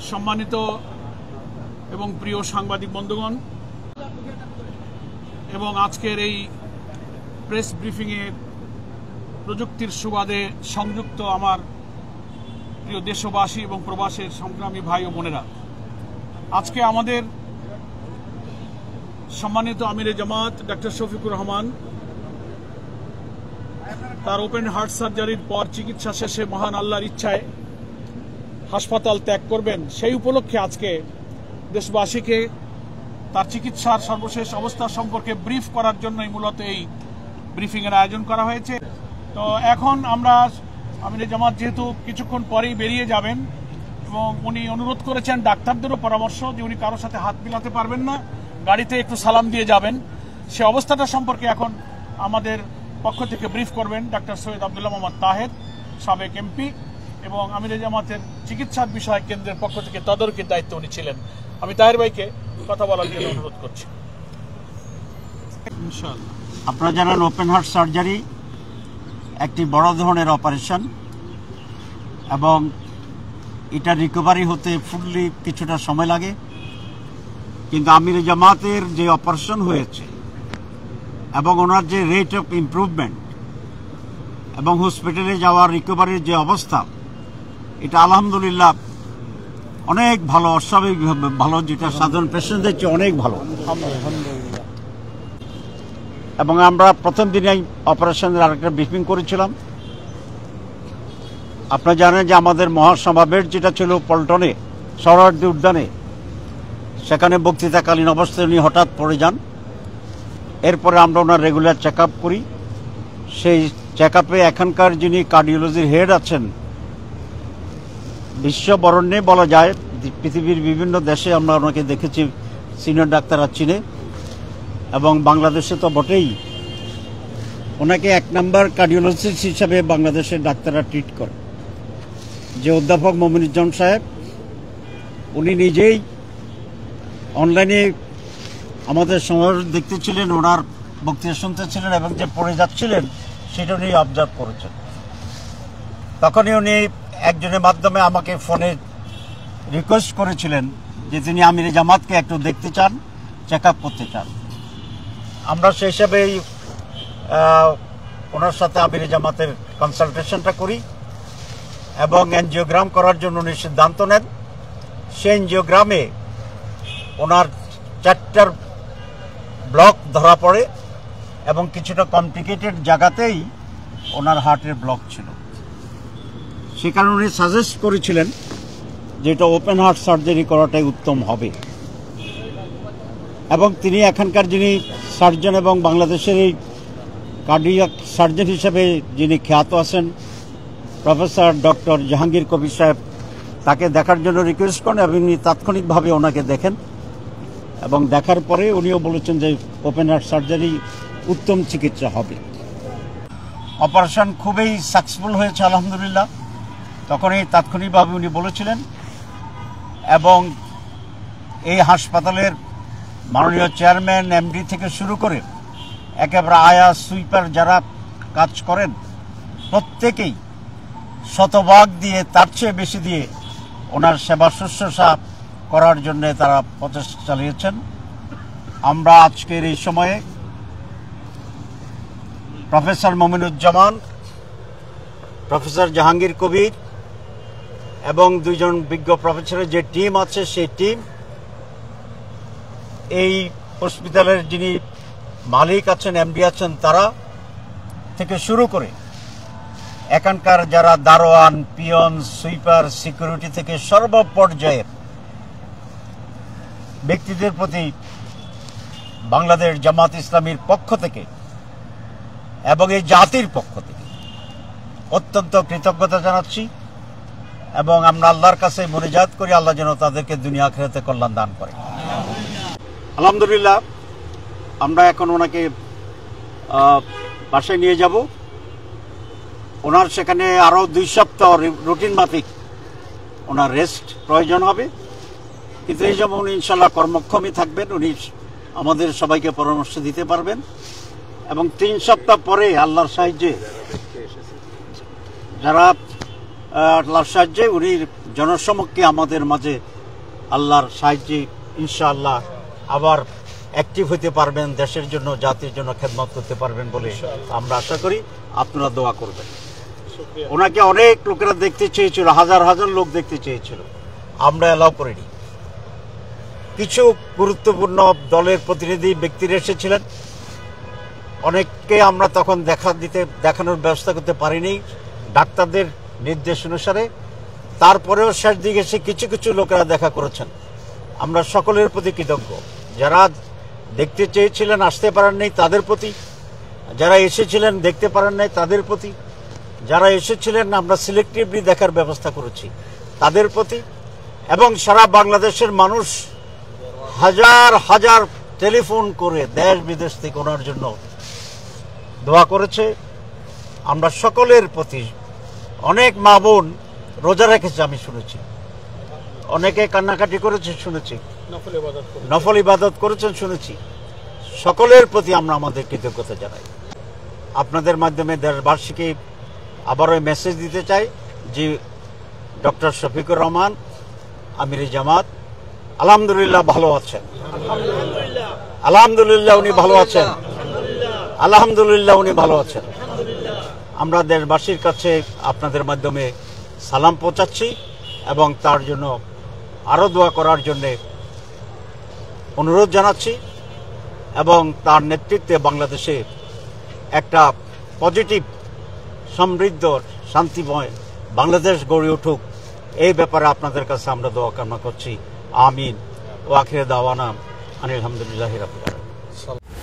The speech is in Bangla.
সম্মানিত এবং প্রিয় সাংবাদিক বন্ধুগণ এবং আজকের এই প্রেস ব্রিফিংয়ে প্রযুক্তির সুবাদে সংযুক্ত আমার প্রিয় দেশবাসী এবং প্রবাসের সংগ্রামী ভাই ও বোনেরা, আজকে আমাদের সম্মানিত আমিরে জামাত ডক্টর শফিকুর রহমান তার ওপেন হার্ট সার্জারির পর চিকিৎসা শেষে মহান আল্লাহর ইচ্ছায় হাসপাতাল ত্যাগ করবেন, সেই উপলক্ষে আজকে দেশবাসীকে তার চিকিৎসার সর্বশেষ অবস্থা সম্পর্কে ব্রিফ করার জন্যই মূলত এই ব্রিফিংয়ের আয়োজন করা হয়েছে। তো এখন আমরা আমিরে জামাত যেহেতু কিছুক্ষণ পরেই বেরিয়ে যাবেন এবং উনি অনুরোধ করেছেন ডাক্তারদেরও পরামর্শ যে উনি কারোর সাথে হাত মিলাতে পারবেন না, গাড়িতে একটু সালাম দিয়ে যাবেন। সে অবস্থাটা সম্পর্কে এখন আমাদের পক্ষ থেকে ব্রিফ করবেন ডাক্তার সৈয়দ আব্দুল্লাহ মোহাম্মদ তাহের, সাবেক এমপি এবং আমিরে জামাতের চিকিৎসার বিষয় কেন্দ্রের পক্ষ থেকে তদারকির দায়িত্ব উনি ছিলেন। আমি তাহের ভাইকে কথা বলার জন্য অনুরোধ করছি। ইনশাআল্লাহ। আপনারা জানেন ওপেন হার্ট সার্জারি একটি বড় ধরনের অপারেশন এবং এটা রিকভারি হতে ফুললি কিছুটা সময় লাগে, কিন্তু আমিরে জামাতের যে অপারেশন হয়েছে এবং ওনার যে রেট অফ ইমপ্রুভমেন্ট এবং হসপিটালে যাওয়ার রিকভারির যে অবস্থা, এটা আলহামদুলিল্লাহ অনেক ভালো, অস্বাভাবিকভাবে ভালো, যেটা সাধারণ পেশেন্টদের চেয়ে অনেক ভালো। এবং আমরা প্রথম দিনেই অপারেশনের আরেকটা ব্রিফিং করেছিলাম। আপনারা জানেন যে আমাদের মহাসমাবেশ যেটা ছিল পল্টনে সোহরাওয়ার্দী উদ্যানে, সেখানে বক্তৃতাকালীন অবস্থায় উনি হঠাৎ পড়ে যান। এরপরে আমরা ওনার রেগুলার চেক আপ করি। সেই চেক আপে এখানকার যিনি কার্ডিওলজির হেড আছেন, বিশ্ববরণ্যে বলা যায়, পৃথিবীর বিভিন্ন দেশে আমরা ওনাকে দেখেছি, সিনিয়র ডাক্তাররা চিনে এবং বাংলাদেশে তো বটেই। ওনাকে 1 নম্বর কার্ডিওলজিস্ট হিসাবে বাংলাদেশের ডাক্তাররা ট্রিট করে। যে অধ্যাপক মমিনুজ্জামান সাহেব, উনি নিজেই অনলাইনে আমাদের সমাবেশ দেখতেছিলেন, ওনার বক্তৃতা শুনতেছিলেন এবং যে পড়ে যাচ্ছিলেন সেটা উনি অবজার্ভ করেছেন। তখনই উনি একজনের মাধ্যমে আমাকে ফোনে রিকোয়েস্ট করেছিলেন যে তিনি আমিরে জামাতকে একটু দেখতে চান, চেক আপ করতে চান। আমরা সেই হিসাবেই ওনার সাথে আমিরে জামাতের কনসালটেশনটা করি এবং এনজিওগ্রাম করার জন্য উনি সিদ্ধান্ত নেন। সেই এনজিওগ্রামে ওনার 4টা ব্লক ধরা পড়ে এবং কিছুটা কমপ্লিকেটেড জায়গাতেই ওনার হার্টের ব্লক ছিল। সে কারণে উনি সাজেস্ট করেছিলেন যে এটা ওপেন হার্ট সার্জারি করাটাই উত্তম হবে। এবং তিনি এখানকার যিনি সার্জন এবং বাংলাদেশের এই কার্ডিয়াক সার্জন হিসেবে যিনি খ্যাত আছেন, প্রফেসর ডক্টর জাহাঙ্গীর কবির সাহেব, তাকে দেখার জন্য রিকোয়েস্ট করেন এবং উনি তাৎক্ষণিকভাবে ওনাকে দেখেন এবং দেখার পরে উনিও বলেছেন যে ওপেন হার্ট সার্জারি উত্তম চিকিৎসা হবে। অপারেশন খুবই সাকসেসফুল হয়েছে আলহামদুলিল্লাহ, তখনই তাৎক্ষণিকভাবে উনি বলেছিলেন। এবং এই হাসপাতালের মাননীয় চেয়ারম্যান, এমডি থেকে শুরু করে একেবারে আয়া সুইপার যারা কাজ করেন, প্রত্যেকেই শতভাগ দিয়ে, তার চেয়ে বেশি দিয়ে ওনার সেবা শুশ্রূষা করার জন্য তারা প্রচেষ্টা চালিয়েছেন। আমরা আজকের এই সময়ে প্রফেসর মমিনুজ্জামান, প্রফেসর জাহাঙ্গীর কবির এবং 2 জন বিজ্ঞ প্রফেসরের যে টিম আছে, সেই টিম, এই হসপিটালের যিনি মালিক আছেন, এমডি আছেন, তারা থেকে শুরু করে এখানকার যারা দারোয়ান, পিয়ন, সুইপার, সিকিউরিটি থেকে সর্বপর্যায়ের ব্যক্তিদের প্রতি বাংলাদেশ জামাত ইসলামীর পক্ষ থেকে এবং এই জাতির পক্ষ থেকে অত্যন্ত কৃতজ্ঞতা জানাচ্ছি এবং আমরা আল্লাহর কাছে মুনাজাত করি, আল্লাহ যেন তাদেরকে দুনিয়া আখিরাতে কল্যাণ দান করে। আলহামদুলিল্লাহ, আমরা এখন ওনাকে বাসায় নিয়ে যাব। ওনার সেখানে আরও 2 সপ্তাহ রুটিন মাফিক ওনার রেস্ট প্রয়োজন হবে, কিন্তু এই সময় উনি ইনশাল্লাহ কর্মক্ষমই থাকবেন। উনি আমাদের সবাইকে পরামর্শ দিতে পারবেন এবং 3 সপ্তাহ পরে আল্লাহর সাহায্যে যারা আল্লাহর সাহায্যে উনি জনসমক্ষে আমাদের মাঝে আল্লাহর সাহায্যে ইনশাআল্লাহ আবার অ্যাক্টিভ হতে পারবেন, দেশের জন্য জাতির জন্য খেদমত করতে পারবেন বলে আমরা আশা করি। আপনারা দোয়া করবেন। ওনাকে অনেক লোকেরা দেখতে চেয়েছিল, হাজার হাজার লোক দেখতে চেয়েছিল, আমরা অ্যালাউ করিনি। কিছু গুরুত্বপূর্ণ দলের প্রতিনিধি ব্যক্তিরা এসেছিলেন, অনেককে আমরা তখন দেখানোর ব্যবস্থা করতে পারিনি ডাক্তারদের নির্দেশ অনুসারে। তারপরেও শেষ দিকে এসে কিছু কিছু লোকেরা দেখা করেছেন। আমরা সকলের প্রতি কৃতজ্ঞ। যারা দেখতে চেয়েছিলেন আসতে পারেন নাই তাদের প্রতি, যারা এসেছিলেন দেখতে পারেন নাই তাদের প্রতি, যারা এসেছিলেন আমরা সিলেক্টিভলি দেখার ব্যবস্থা করেছি তাদের প্রতি, এবং সারা বাংলাদেশের মানুষ হাজার হাজার টেলিফোন করে দেশ বিদেশ থেকে ওনার জন্য দোয়া করেছে। আমরা সকলের প্রতি, অনেক মা বোন রোজা রেখেছে আমি শুনেছি, অনেকে কান্নাকাটি করেছে শুনেছি, নফল ইবাদত করেছেন শুনেছি। সকলের প্রতি আমরা আমাদের কৃতজ্ঞতা জানাই। আপনাদের মাধ্যমে দেশবাসীকে আবারও মেসেজ দিতে চাই যে ডক্টর শফিকুর রহমান আমিরে জামাত আলহামদুলিল্লাহ ভালো আছেন, আলহামদুলিল্লাহ উনি ভালো আছেন, আলহামদুলিল্লাহ উনি ভালো আছেন। আমরা দেশবাসীর কাছে আপনাদের মাধ্যমে সালাম পৌঁছাচ্ছি এবং তার জন্য আরও দোয়া করার জন্যে অনুরোধ জানাচ্ছি, এবং তার নেতৃত্বে বাংলাদেশে একটা পজিটিভ সমৃদ্ধ শান্তিময় বাংলাদেশ গড়ে উঠুক, এই ব্যাপারে আপনাদের কাছে আমরা দোয়া কামনা করছি। আমিন। ওয়া আখির দাওয়ানা আনিল হামদুলিল্লাহি রাব্বিল আলামিন।